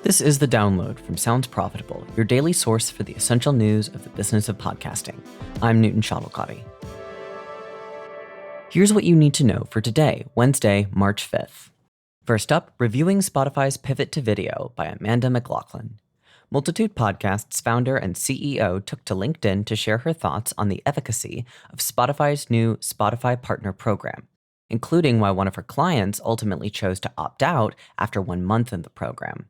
This is The Download from Sounds Profitable, your daily source for the essential news of the business of podcasting. I'm Newton Shadowcotty. Here's what you need to know for today, Wednesday, March 5th. First up, reviewing Spotify's pivot to video by Amanda McLaughlin. Multitude Podcast's founder and CEO took to LinkedIn to share her thoughts on the efficacy of Spotify's new Spotify Partner Program, including why one of her clients ultimately chose to opt out after 1 month in the program.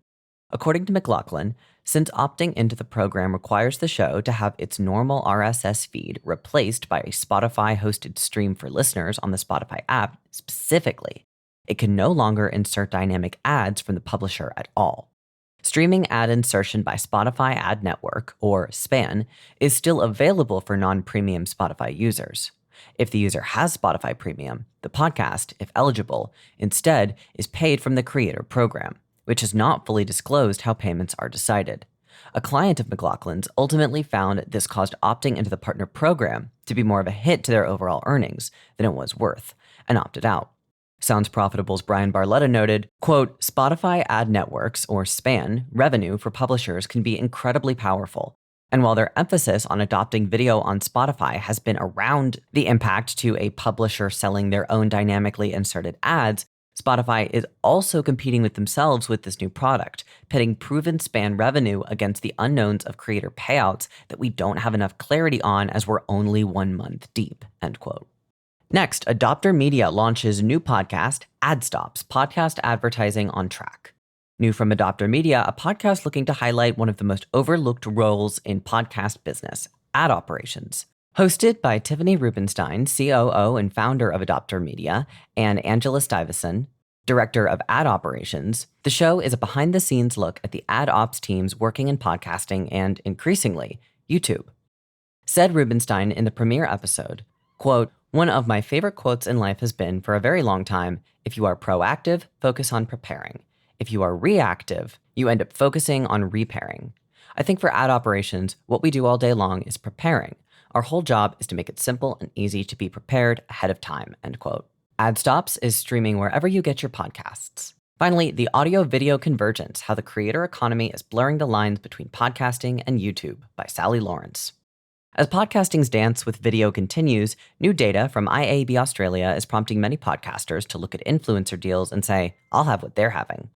According to McLaughlin, since opting into the program requires the show to have its normal RSS feed replaced by a Spotify-hosted stream for listeners on the Spotify app specifically, it can no longer insert dynamic ads from the publisher at all. Streaming ad insertion by Spotify Ad Network, or SPAN, is still available for non-premium Spotify users. If the user has Spotify Premium, the podcast, if eligible, instead is paid from the creator program, which is not fully disclosed how payments are decided. A client of McLaughlin's ultimately found this caused opting into the partner program to be more of a hit to their overall earnings than it was worth, and opted out. Sounds Profitable's Brian Barletta noted, quote, Spotify Ad Networks, or SPAN, revenue for publishers can be incredibly powerful. And while their emphasis on adopting video on Spotify has been around the impact to a publisher selling their own dynamically inserted ads, Spotify is also competing with themselves with this new product, pitting proven SPAN revenue against the unknowns of creator payouts that we don't have enough clarity on as we're only 1 month deep, end quote. Next, Adopter Media launches new podcast, AdOps, Podcast Advertising on Track. New from Adopter Media, a podcast looking to highlight one of the most overlooked roles in podcast business, ad operations. Hosted by Tiffany Rubenstein, COO and founder of Adopter Media, and Angela Stuyvesant, director of ad operations, the show is a behind-the-scenes look at the ad ops teams working in podcasting and, increasingly, YouTube. Said Rubenstein in the premiere episode, quote, one of my favorite quotes in life has been, for a very long time, if you are proactive, focus on preparing. If you are reactive, you end up focusing on repairing. I think for ad operations, what we do all day long is preparing. Our whole job is to make it simple and easy to be prepared ahead of time, end quote. AdOps is streaming wherever you get your podcasts. Finally, the audio-video convergence, how the creator economy is blurring the lines between podcasting and YouTube by Sally Lawrence. As podcasting's dance with video continues, new data from IAB Australia is prompting many podcasters to look at influencer deals and say, I'll have what they're having.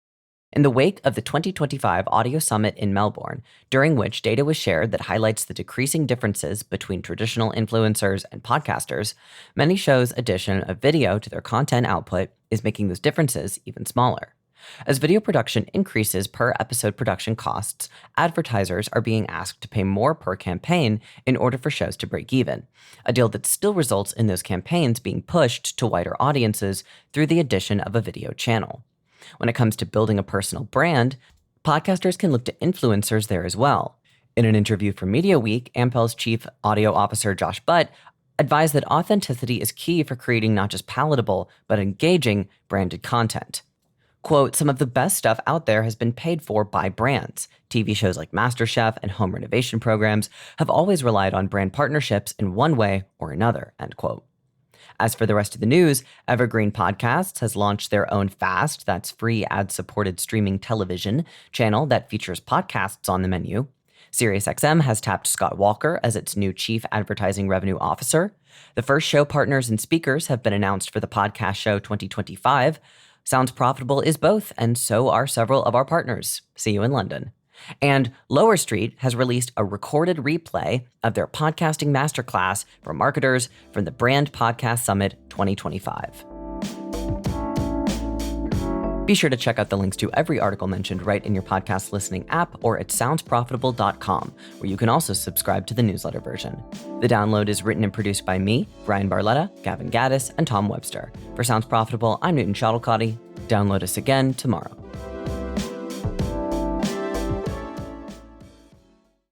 In the wake of the 2025 Audio Summit in Melbourne, during which data was shared that highlights the decreasing differences between traditional influencers and podcasters, many shows' addition of video to their content output is making those differences even smaller. As video production increases per episode production costs, advertisers are being asked to pay more per campaign in order for shows to break even, a deal that still results in those campaigns being pushed to wider audiences through the addition of a video channel. When it comes to building a personal brand, podcasters can look to influencers there as well. In an interview for Media Week, Ampel's chief audio officer Josh Butt advised that authenticity is key for creating not just palatable, but engaging branded content. Quote, some of the best stuff out there has been paid for by brands. TV shows like MasterChef and home renovation programs have always relied on brand partnerships in one way or another, end quote. As for the rest of the news, Evergreen Podcasts has launched their own FAST, that's free ad-supported streaming television, channel that features podcasts on the menu. SiriusXM has tapped Scott Walker as its new Chief Advertising Revenue Officer. The first show partners and speakers have been announced for the Podcast Show 2025. Sounds Profitable is both, and so are several of our partners. See you in London. And Lower Street has released a recorded replay of their podcasting masterclass for marketers from the Brand Podcast Summit 2025. Be sure to check out the links to every article mentioned right in your podcast listening app or at soundsprofitable.com, where you can also subscribe to the newsletter version. The Download is written and produced by me, Brian Barletta, Gavin Gaddis, and Tom Webster. For Sounds Profitable, I'm Newton Shadowcotty. Download us again tomorrow.